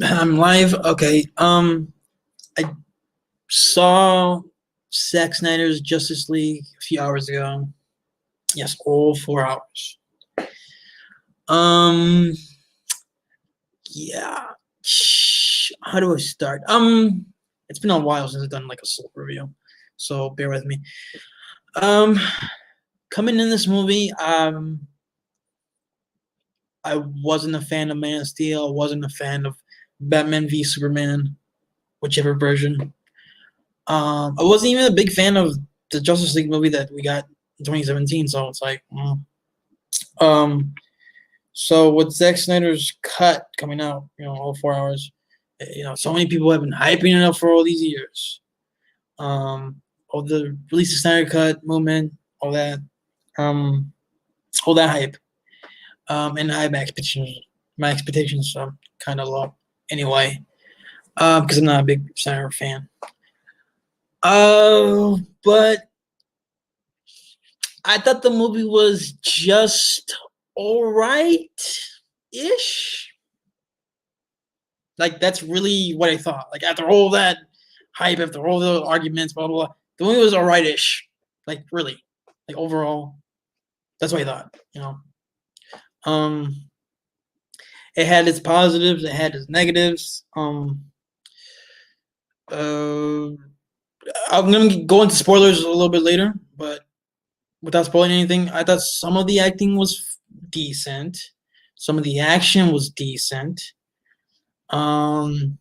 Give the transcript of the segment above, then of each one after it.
I'm live. Okay. I saw Zack Snyder's Justice League a few hours ago. Yes, all 4 hours. Um, yeah. How do I start? It's been a while since I've done like a full review, so bear with me. Um, Coming in this movie, I wasn't a fan of Man of Steel. I wasn't a fan of Batman v Superman, whichever version. I wasn't even a big fan of the Justice League movie that we got in 2017. So it's like, um, so with Zack Snyder's cut coming out, all 4 hours, so many people have been hyping it up for all these years. All the release of Snyder cut movement, all that, um, all that hype, and I have my expectations kind of low anyway, because I'm not a big Snyder fan. But I thought the movie was just all right ish. Like, that's really what I thought. Like, after all that hype, after all the arguments, blah, blah, blah, the movie was all right ish. Like, really. Like, overall, that's what I thought. Um, it had its positives, it had its negatives. Uh, I'm going to go into spoilers a little bit later, but without spoiling anything, I thought some of the acting was decent. Some of the action was decent. Um,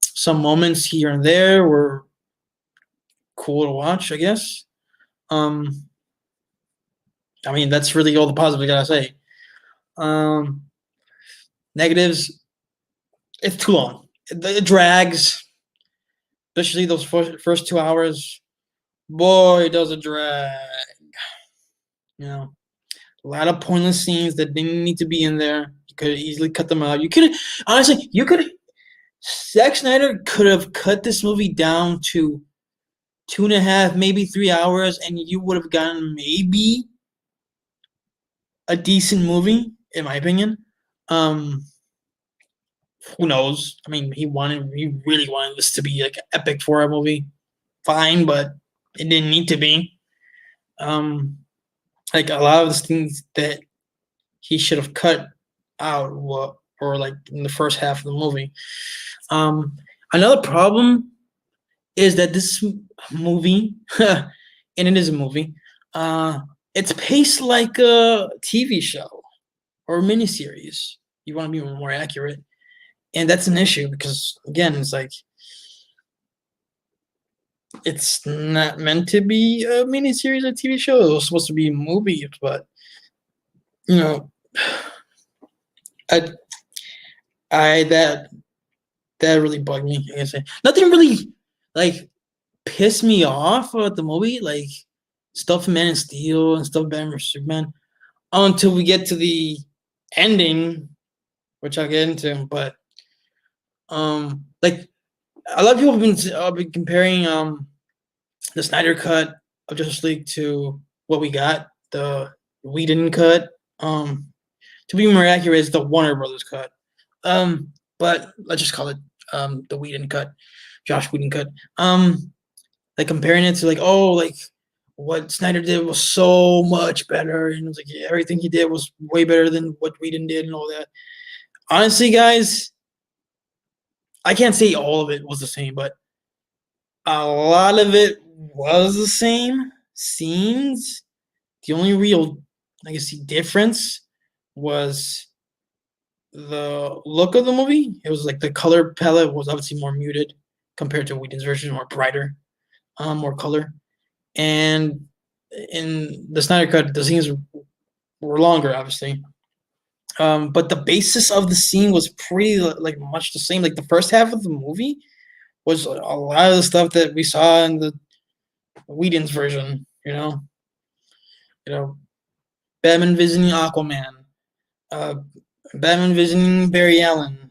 some moments here and there were cool to watch, I guess. Um, I mean, that's really all the positives I gotta say. Um, Negatives, it's too long. It drags, especially those first 2 hours. Boy, does it drag. A lot of pointless scenes that didn't need to be in there. You could easily cut them out. You could. Zack Snyder could have cut this movie down to 2.5, maybe 3 hours, and you would have gotten maybe a decent movie, in my opinion. Um, who knows? I mean, he really wanted this to be like an epic 4-hour movie. Fine, but it didn't need to be. Like, a lot of the things that he should have cut out, or like in the first half of the movie. Another problem is that this movie, and it is a movie, it's paced like a TV show or a miniseries. You want to be more accurate, and that's an issue because, again, it's like it's not meant to be a miniseries or TV show. It was supposed to be a movie, but you know, I, that really bugged me. I guess nothing really like pissed me off about the movie, like stuff Man of Steel and stuff Batman vs Superman, until we get to the ending, which I'll get into. But like, a lot of people have been comparing the Snyder cut of Justice League to what we got, the Whedon cut. To be more accurate, it's the Warner Brothers cut. But let's just call it the Whedon cut, Josh Whedon cut. Like, comparing it to like what Snyder did was so much better, and it was like everything he did was way better than what Whedon did and all that. Honestly, guys, I can't say all of it was the same, but a lot of it was the same scenes. The only real, I guess, difference was the look of the movie. It was like the color palette was obviously more muted compared to Whedon's version, more brighter, more color. And in the Snyder cut, the scenes were longer, obviously. But the basis of the scene was pretty like much the same. Like, the first half of the movie was a lot of the stuff that we saw in the Whedon's version. Batman visiting Aquaman, uh, Batman visiting Barry Allen,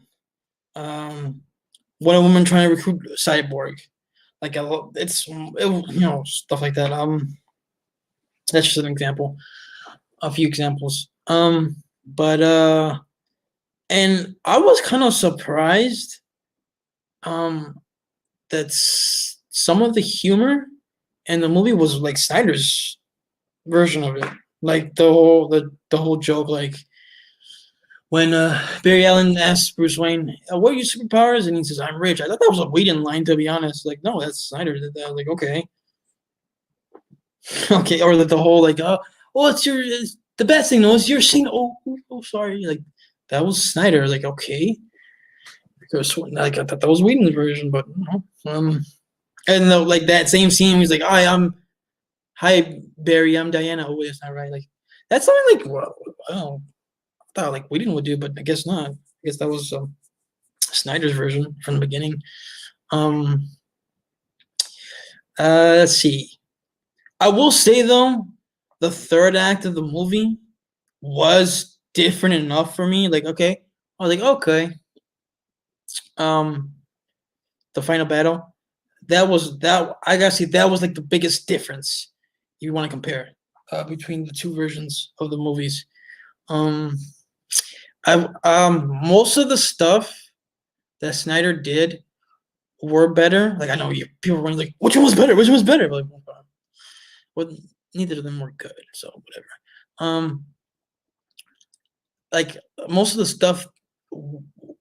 Wonder Woman trying to recruit Cyborg. Like, stuff like that. That's just an example. A few examples. But And I was kind of surprised that some of the humor in the movie was like Snyder's version of it. Like the whole joke, like when Barry Allen asks Bruce Wayne, "What are your superpowers?" and he says, "I'm rich." I thought that was a Whedon line, to be honest. Like, no, that's Snyder did that. Like, okay, okay, or the whole like, "Oh, it's the best thing. No, it's your scene." Oh, sorry. Like, that was Snyder. Like, okay, because like I thought that was Whedon's version, but no. And like that same scene, he's like, hi Barry, I'm Diana." Oh, wait, it's not right. Like, that's something like, well, I thought like Whedon would do, but I guess not. I guess that was Snyder's version from the beginning. Um, let's see. I will say though, the third act of the movie was different enough for me. Like, okay, I was like, okay. Um, the final battle, that I gotta say that was like the biggest difference you want to compare between the two versions of the movies. Um, I most of the stuff that Snyder did were better. Like, I know people were like, which one was better? Which one was better? But like, well, neither of them were good. So whatever. Um, like most of the stuff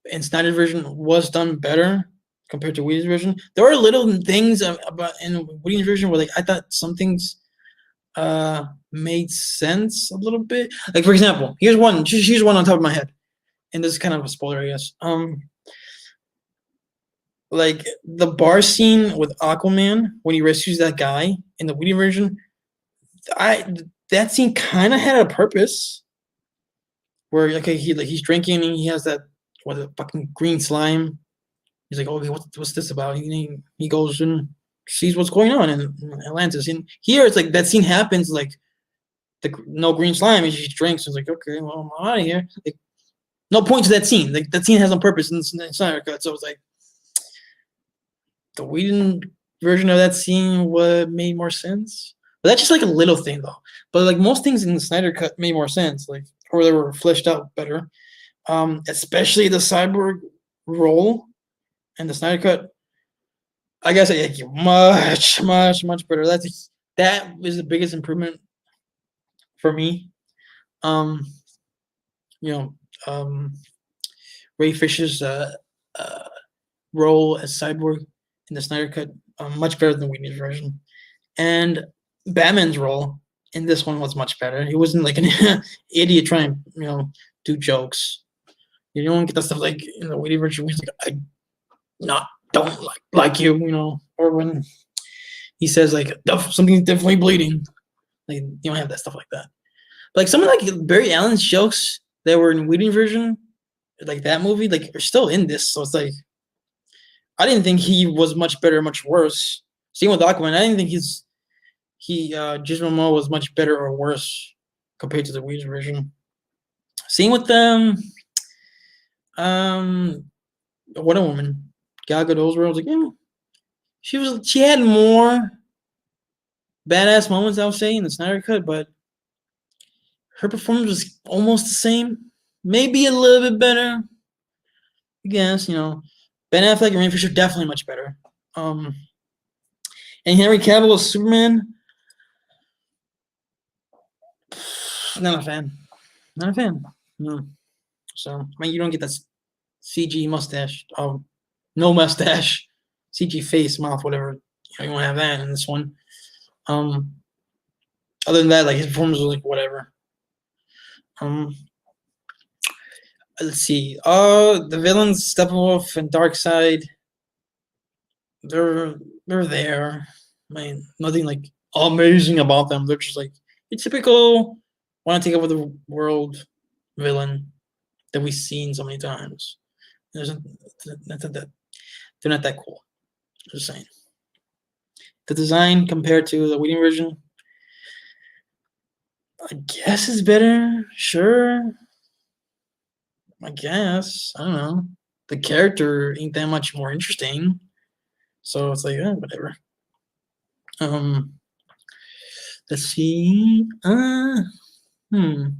in Snyder's version was done better compared to Whedon's version. There were little things about in Whedon's version where like I thought some things made sense a little bit. Like, for example, here's one. Here's one on top of my head, and this is kind of a spoiler, I guess. Like the bar scene with Aquaman when he rescues that guy in the Whedon version, I that scene kind of had a purpose. Where, okay, he's drinking and he has that fucking green slime. He's like, okay, what's this about? He goes and sees what's going on in Atlantis. And here it's like that scene happens, like the no green slime, and she drinks. And it's like, okay, well, I'm out of here. Like, no point to that scene. Like, that scene has no purpose in Snyder Cut. So it's like the Whedon version of that scene would made more sense. But that's just like a little thing though. But like most things in the Snyder Cut made more sense, like, or they were fleshed out better. Especially the cyborg role and the Snyder Cut. I guess much better. That is the biggest improvement for me. Um, you know, Ray Fisher's role as Cyborg in the Snyder Cut, much better than Whedon's version, and Batman's role in this one was much better. He wasn't like an idiot trying to do jokes. You don't get that stuff like in the Whedon version. He's like, I don't like you, or when he says like something's definitely bleeding. Like, you don't have that stuff like that. But like some of like Barry Allen's jokes that were in Whedon version, like that movie, like are still in this. So it's like I didn't think he was much better, much worse. Same with Aquaman. I didn't think Jason Momoa was much better or worse compared to the Whedon version. Same with Wonder Woman. Gal Gadot's role, I was like, she had more badass moments, I would say, in the Snyder Cut, but her performance was almost the same, maybe a little bit better. I guess, Ben Affleck and Ray Fisher definitely much better. And Henry Cavill as Superman, not a fan. Not a fan. No. So, you don't get that CG mustache. No mustache. CG face, mouth, whatever. You won't have that in this one. Other than that, like his performance was like whatever. Let's see. The villains, Steppenwolf and Darkseid, they're there. Nothing like amazing about them. They're just like your typical want to take over the world villain that we've seen so many times. They're not that cool. Just saying. The design compared to the Whedon version, I guess is better. Sure. I guess. I don't know. The character ain't that much more interesting. So it's like, whatever. Let's see. Now I'm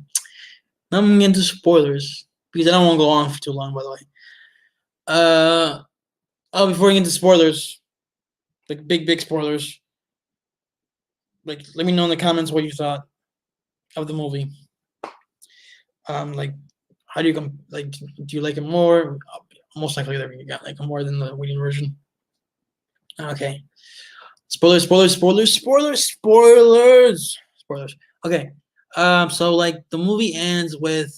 getting into spoilers. because I don't want to go on for too long. By the way, before we get into spoilers, like big spoilers, like let me know in the comments what you thought of the movie. Like, how do you like? Do you like it more? Most likely, you got like more than the Whedon version. Okay. Spoilers. Okay. So like the movie ends with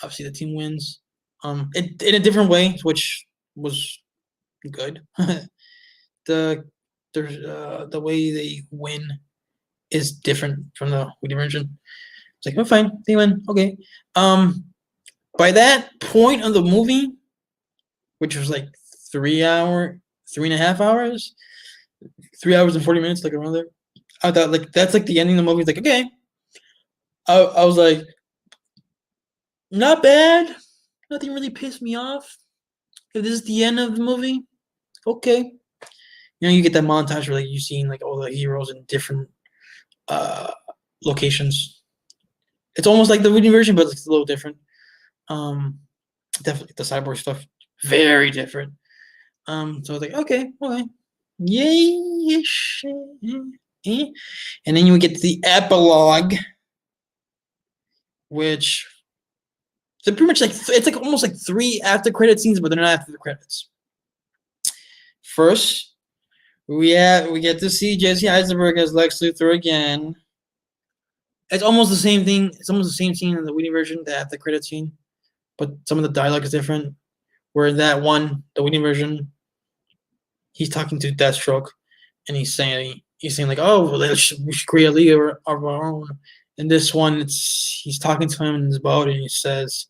obviously the team wins. In a different way, which was good. the the way they win is different from the Whedon version. It's like, oh, fine, they win. Okay. By that point of the movie, which was like 3.5 hours, 3 hours and 40 minutes, like around there. I thought like that's like the ending of the movie. It's like, okay. I was like, not bad. Nothing really pissed me off. If this is the end of the movie, okay. You get that montage where like you seeing like all the heroes in different locations. It's almost like the Whedon version, but it's a little different. Definitely the cyborg stuff, very different. So I was like, okay. Yay. And then you get to the epilogue, which so pretty much like it's like almost like 3 after credit scenes, but they're not after the credits. First, we get to see Jesse Eisenberg as Lex Luthor again. It's almost the same thing. It's almost the same scene in the Whedon version, the after credit scene, but some of the dialogue is different. Where in that one, the Whedon version, he's talking to Deathstroke, and he's saying like, oh, well, we should create a league of our own. In this one, he's talking to him in his boat, and he says,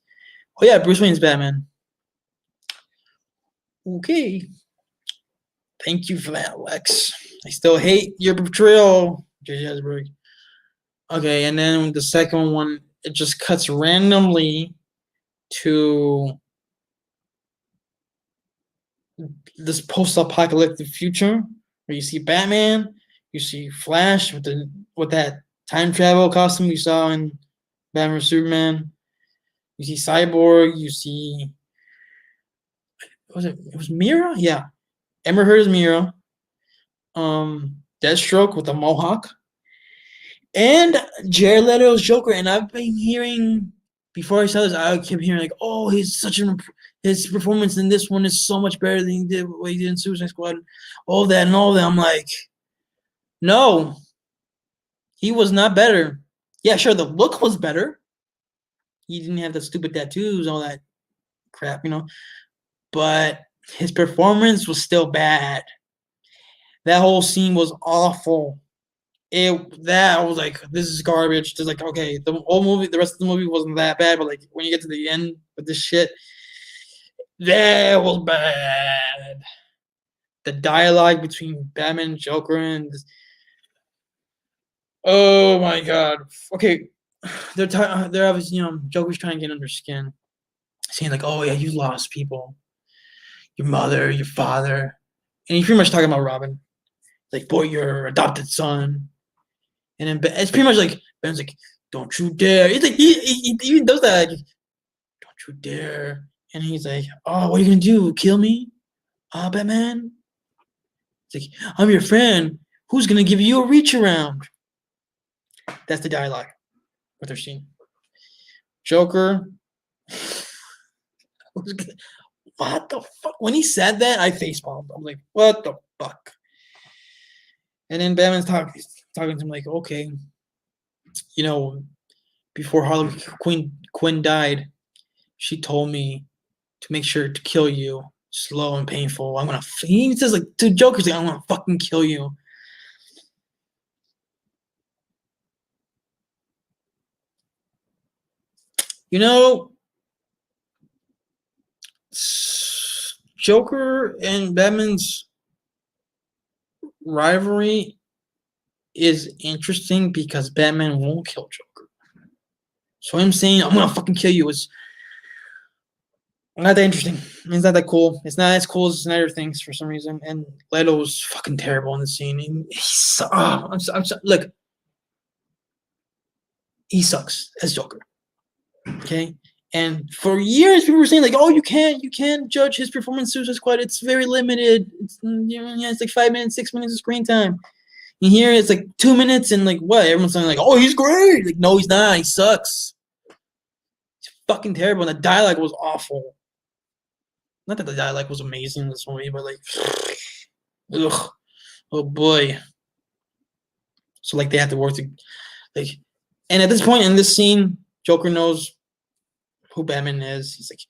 oh yeah, Bruce Wayne's Batman. Okay. Thank you for that, Lex. I still hate your portrayal, J.J. Eisenberg. Okay, and then the second one, it just cuts randomly to this post-apocalyptic future where you see Batman, you see Flash with that time travel costume you saw in Batman vs Superman. You see Cyborg. You see, it was Mira? Yeah, Amber Heard's Mira. Deathstroke with the mohawk, and Jared Leto's Joker. And I've been hearing before I saw this, I kept hearing like, oh, his performance in this one is so much better than he did what he did in Suicide Squad. All that. I'm like, no, he was not better. Yeah, sure, the look was better. He didn't have the stupid tattoos, all that crap, but his performance was still bad. That whole scene was awful. I was like, this is garbage. Just like, okay, the rest of the movie wasn't that bad, but like when you get to the end with this shit, that was bad. The dialogue between Batman and Joker and oh my god. Okay, they're obviously Joker's trying to get under skin, saying like, oh yeah, you lost people, your mother, your father, and he's pretty much talking about Robin, like, boy, your adopted son, and then it's pretty much like Ben's like, don't you dare. It's like he even does that, like, don't you dare, and he's like, oh, what are you gonna do? Kill me, Batman? It's like, I'm your friend. Who's gonna give you a reach around? That's the dialogue what they're seeing. Joker. What the fuck? When he said that, I facepalmed. I'm like, what the fuck? And then Batman's talking to him like, okay, before Harley Quinn died, she told me to make sure to kill you slow and painful. He says like to Joker's like, I'm gonna fucking kill you. Joker and Batman's rivalry is interesting because Batman won't kill Joker. So him saying, I'm gonna fucking kill you is not that interesting. It's not that cool. It's not as cool as Snyder thinks for some reason. And Leto's fucking terrible in the scene. Look, he sucks as Joker. Okay? And for years, people were saying like, "Oh, you can't judge his performance in Suicide Squad. It's very limited. It's like 5 minutes, 6 minutes of screen time." And here it's like 2 minutes, and like what? Everyone's saying like, "Oh, he's great." Like, no, he's not. He sucks. He's fucking terrible. And the dialogue was awful. Not that the dialogue was amazing in this movie, but like, ugh, oh boy. So like they have to work to like, and at this point in this scene, Joker knows who Batman is. He's like,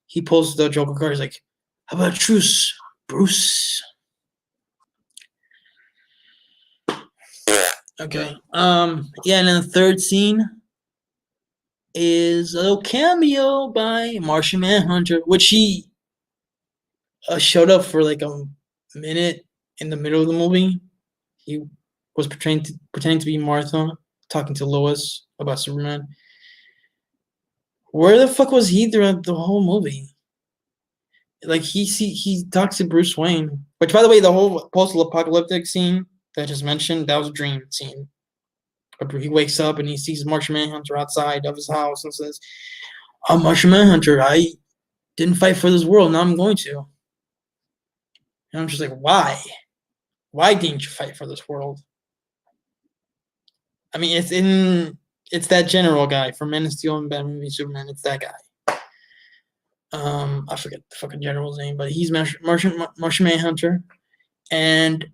he pulls the Joker card. He's like, "How about truce, Bruce?" Okay. Yeah, and then the third scene is a little cameo by Martian Manhunter, which he showed up for like a minute in the middle of the movie. He was pretending to be Martha, talking to Lois about Superman. Where the fuck was he throughout the whole movie? Like he talks to Bruce Wayne, which by the way, the whole post-apocalyptic scene that I just mentioned, that was a dream scene. He wakes up and he sees Martian Manhunter outside of his house and says, "I'm Martian Manhunter. I didn't fight for this world. Now I'm going to." And I'm just like, why? Why didn't you fight for this world? I mean, it's that general guy from Man of Steel and Batman v Superman. It's that guy. I forget the fucking general's name, but he's Martian Manhunter, and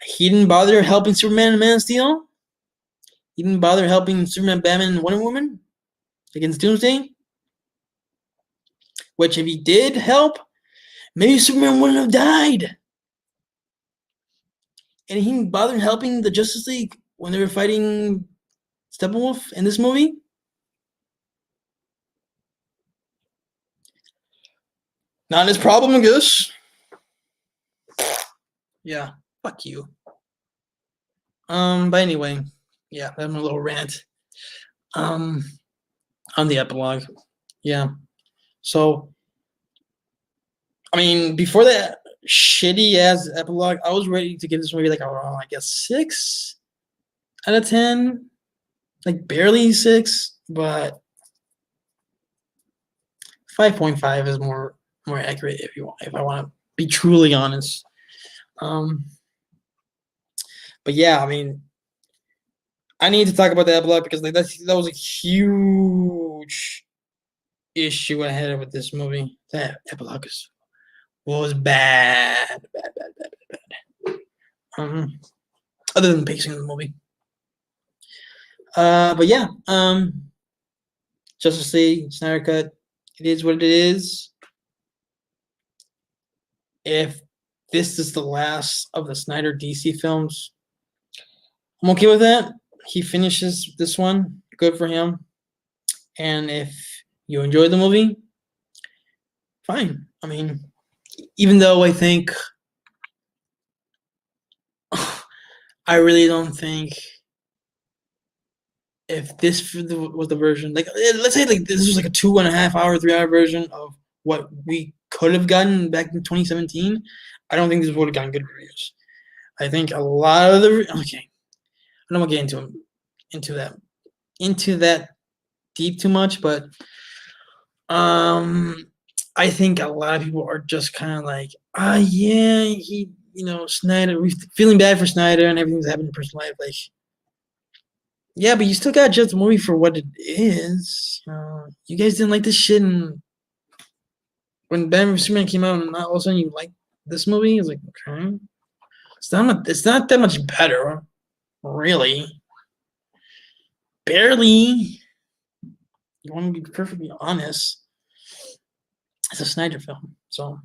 he didn't bother helping Superman and Man of Steel. He didn't bother helping Superman, Batman, and Wonder Woman against Doomsday. Which, if he did help, maybe Superman wouldn't have died. And he didn't bother helping the Justice League when they were fighting Steppenwolf in this movie. Not his problem, I guess. Yeah, fuck you. But anyway, yeah, I'm a little rant. On the epilogue. Yeah. So, I mean, before that shitty ass epilogue, I was ready to give this movie like around, I guess, 6 out of 10. Like barely 6, but 5.5 is more accurate if I want to be truly honest. But yeah, I mean, I need to talk about the epilogue because like that was a huge issue I had with this movie. That epilogue was bad. Other than the pacing of the movie. But yeah, Justice League, Snyder Cut, it is what it is. If this is the last of the Snyder DC films, I'm okay with that. He finishes this one. Good for him. And if you enjoy the movie, fine. I mean, even though I think I really don't think if this was the version, like let's say like this was like a 2.5 hour, 3 hour version of what we could have gotten back in 2017, I don't think this would have gotten good reviews. I think a lot of the okay, I don't want to get into that deep too much, but I think a lot of people are just kind of like, yeah, he, Snyder, we're feeling bad for Snyder and everything's happening in personal life. Like, yeah, but you still gotta judge the movie for what it is. You guys didn't like this shit, and when Batman v Superman came out, and all of a sudden you like this movie, it's like, okay, it's not that much better, really. Barely. You want to be perfectly honest. It's a Snyder film, so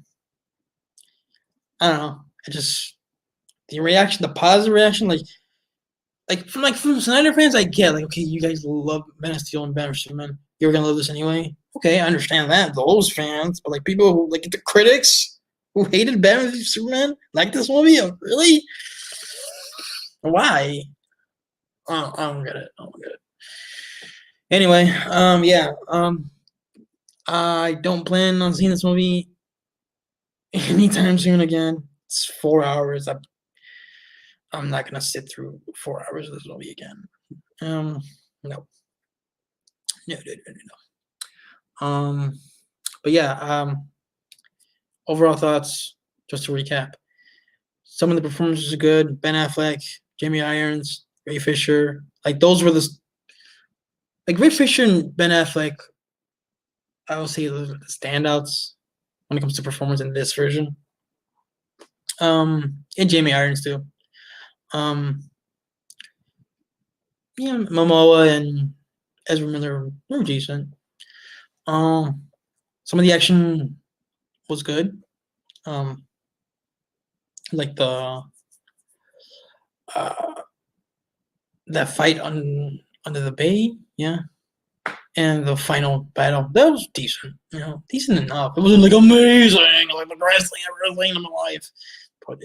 I don't know. The positive reaction, from Snyder fans, I get like, okay, you guys love Man of Steel and Batman v Superman. You're gonna love this anyway. Okay, I understand that. Those fans, but like people who like the critics who hated Batman v Superman like this movie, really? Why? I don't get it. Anyway, yeah. I don't plan on seeing this movie anytime soon again. It's 4 hours. I'm not gonna sit through 4 hours of this movie again. No. But yeah, overall thoughts. Just to recap, some of the performances are good. Ben Affleck, Jamie Irons, Ray Fisher. Like those were like Ray Fisher and Ben Affleck. I will say the standouts when it comes to performance in this version. And Jamie Irons too. Yeah, Momoa and Ezra Miller were decent. Some of the action was good. Um, like uh, that fight under the bay, yeah, and the final battle that was decent. Decent enough. It wasn't like amazing, like the wrestling I've ever seen in my life, but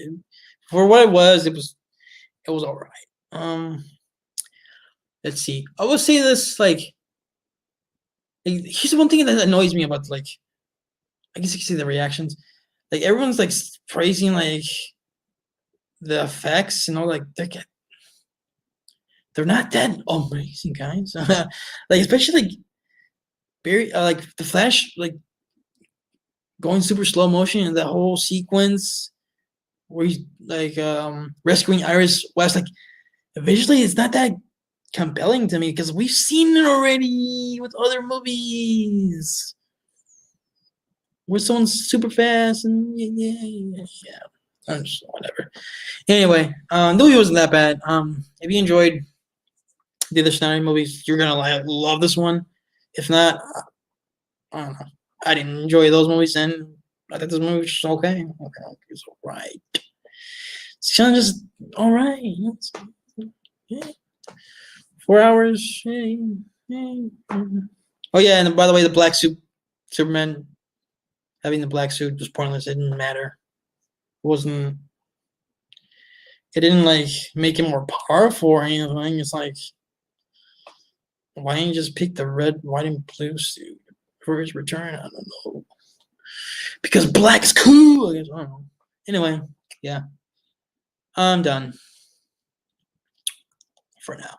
for what it was all right. Let's see. I will say this here's one thing that annoys me about I guess you can see the reactions. Like everyone's like praising like the effects, like they're not that amazing, guys. Like especially like Barry, like the Flash, like going super slow motion and that whole sequence where he's like rescuing Iris West. Like visually, it's not that compelling to me because we've seen it already with other movies where someone's super fast and yeah. Whatever. Anyway, the movie wasn't that bad. If you enjoyed the other Snyder movies, you're gonna love this one. If not, I don't know. I didn't enjoy those movies, and I thought this movie was okay. Okay, it's all right. It's kind of just all right. Yeah. 4 hours. Oh yeah, and by the way, the black suit, Superman having the black suit was pointless. It didn't matter. It didn't like make him more powerful or anything. It's like, why didn't you just pick the red, white, and blue suit for his return? I don't know. Because black's cool. I guess I don't know. Anyway, yeah, I'm done for now.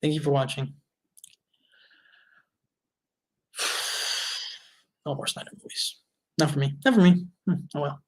Thank you for watching. No more Snyder movies. Not for me. Oh well.